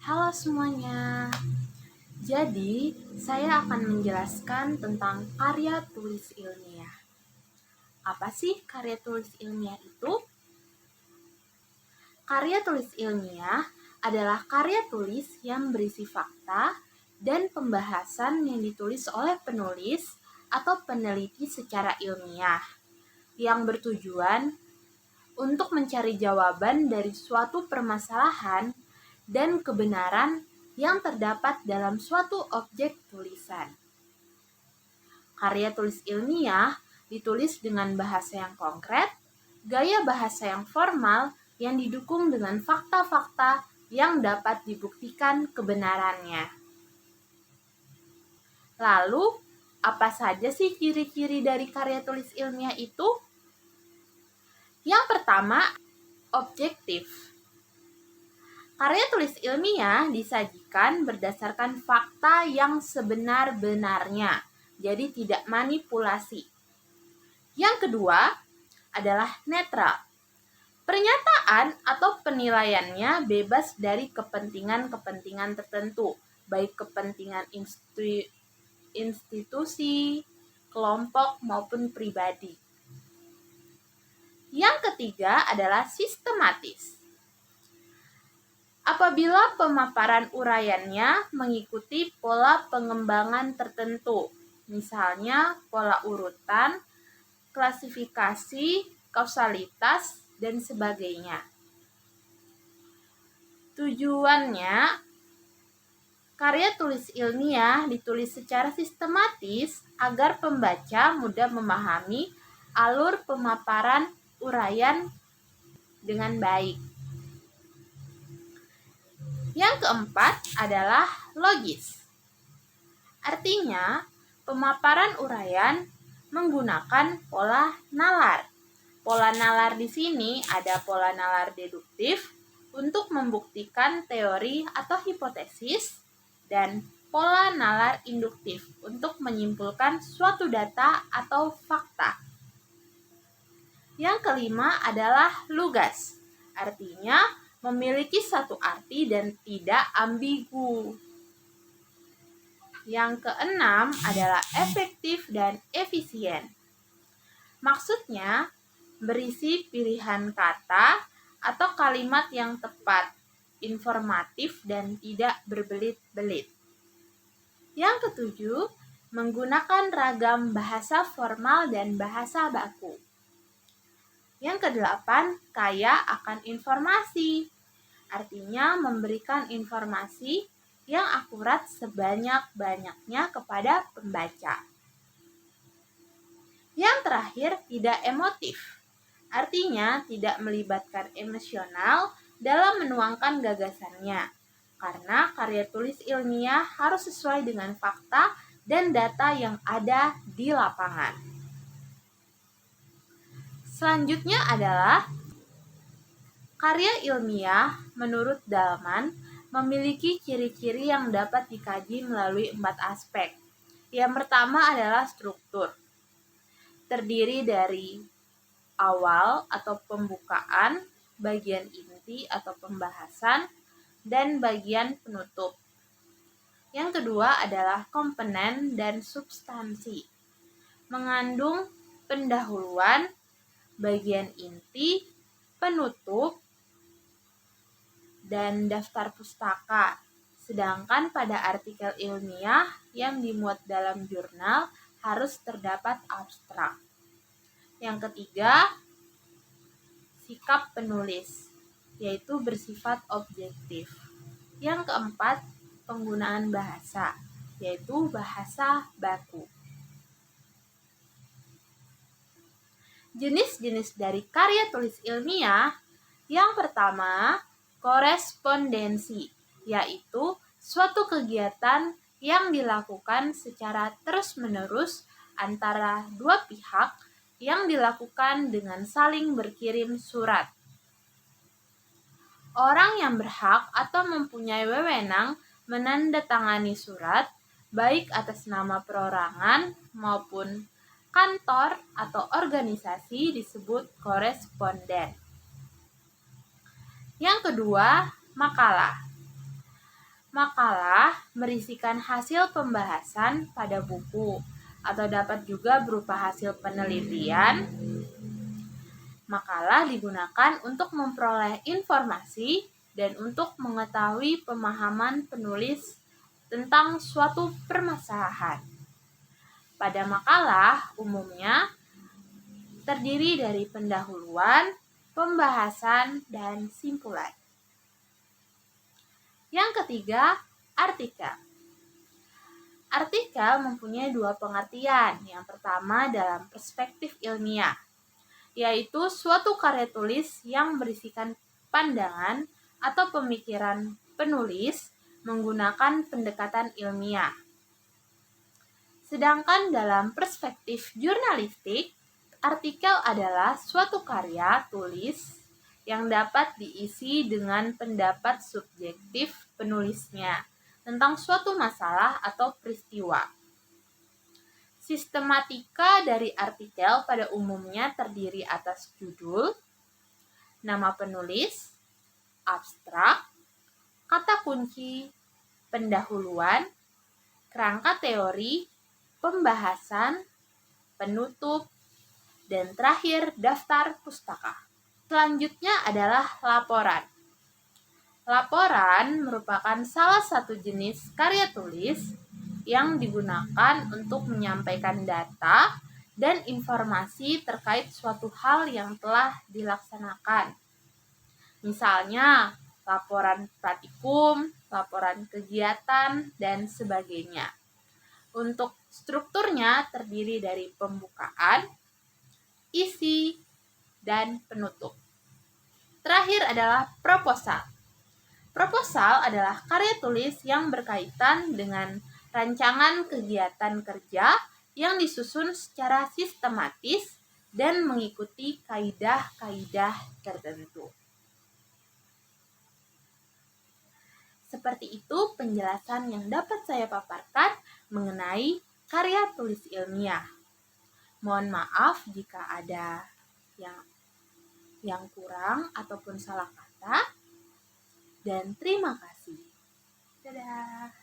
Halo semuanya. Jadi, saya akan menjelaskan tentang karya tulis ilmiah. Apa sih karya tulis ilmiah itu? Karya tulis ilmiah adalah karya tulis yang berisi fakta dan pembahasan yang ditulis oleh penulis atau peneliti secara ilmiah yang bertujuan untuk mencari jawaban dari suatu permasalahan dan kebenaran yang terdapat dalam suatu objek tulisan. Karya tulis ilmiah ditulis dengan bahasa yang konkret, gaya bahasa yang formal yang didukung dengan fakta-fakta yang dapat dibuktikan kebenarannya. Lalu, apa saja sih ciri-ciri dari karya tulis ilmiah itu? Yang pertama, objektif. Karya tulis ilmiah disajikan berdasarkan fakta yang sebenar-benarnya, jadi tidak manipulasi. Yang kedua adalah netral. Pernyataan atau penilaiannya bebas dari kepentingan-kepentingan tertentu, baik kepentingan institusi, kelompok, maupun pribadi. Yang ketiga adalah sistematis. Apabila pemaparan uraiannya mengikuti pola pengembangan tertentu, misalnya pola urutan, klasifikasi, kausalitas, dan sebagainya. Tujuannya, karya tulis ilmiah ditulis secara sistematis agar pembaca mudah memahami alur pemaparan uraian dengan baik. Yang keempat adalah logis. Artinya, pemaparan uraian menggunakan pola nalar. Pola nalar di sini ada pola nalar deduktif untuk membuktikan teori atau hipotesis dan pola nalar induktif untuk menyimpulkan suatu data atau fakta. Yang kelima adalah lugas. Artinya, memiliki satu arti dan tidak ambigu. Yang keenam adalah efektif dan efisien. Maksudnya, berisi pilihan kata atau kalimat yang tepat, informatif, dan tidak berbelit-belit. Yang ketujuh, menggunakan ragam bahasa formal dan bahasa baku. Yang kedelapan, kaya akan informasi. Artinya memberikan informasi yang akurat sebanyak-banyaknya kepada pembaca. Yang terakhir, tidak emotif. Artinya tidak melibatkan emosional dalam menuangkan gagasannya. Karena karya tulis ilmiah harus sesuai dengan fakta dan data yang ada di lapangan. Selanjutnya adalah karya ilmiah menurut Dahlman memiliki ciri-ciri yang dapat dikaji melalui 4 aspek. Yang pertama adalah struktur. Terdiri dari awal atau pembukaan, bagian inti atau pembahasan, dan bagian penutup. Yang kedua adalah komponen dan substansi. Mengandung pendahuluan, bagian inti, penutup, dan daftar pustaka. Sedangkan pada artikel ilmiah yang dimuat dalam jurnal harus terdapat abstrak. Yang ketiga, sikap penulis, yaitu bersifat objektif. Yang keempat, penggunaan bahasa, yaitu bahasa baku. Jenis-jenis dari karya tulis ilmiah, yang pertama, korespondensi, yaitu suatu kegiatan yang dilakukan secara terus-menerus antara dua pihak yang dilakukan dengan saling berkirim surat. Orang yang berhak atau mempunyai wewenang menandatangani surat, baik atas nama perorangan maupun kantor atau organisasi disebut koresponden. Yang kedua, makalah. berisikan hasil pembahasan pada buku atau dapat juga berupa hasil penelitian. Makalah digunakan untuk memperoleh informasi dan untuk mengetahui pemahaman penulis tentang suatu permasalahan. Pada makalah umumnya terdiri dari pendahuluan, pembahasan, dan simpulan. Yang ketiga, artikel. Artikel mempunyai dua pengertian. Yang pertama dalam perspektif ilmiah, yaitu suatu karya tulis yang berisikan pandangan atau pemikiran penulis menggunakan pendekatan ilmiah. Sedangkan dalam perspektif jurnalistik, artikel adalah suatu karya tulis yang dapat diisi dengan pendapat subjektif penulisnya tentang suatu masalah atau peristiwa. Sistematika dari artikel pada umumnya terdiri atas judul, nama penulis, abstrak, kata kunci, pendahuluan, kerangka teori, pembahasan, penutup, dan terakhir daftar pustaka. Selanjutnya adalah laporan. Laporan merupakan salah satu jenis karya tulis yang digunakan untuk menyampaikan data dan informasi terkait suatu hal yang telah dilaksanakan. Misalnya, laporan praktikum, laporan kegiatan, dan sebagainya. Untuk strukturnya terdiri dari pembukaan, isi, dan penutup. Terakhir adalah proposal. Proposal adalah karya tulis yang berkaitan dengan rancangan kegiatan kerja yang disusun secara sistematis dan mengikuti kaidah-kaidah tertentu. Seperti itu penjelasan yang dapat saya paparkan mengenai karya tulis ilmiah. Mohon maaf jika ada yang kurang ataupun salah kata. Dan terima kasih. Dadah.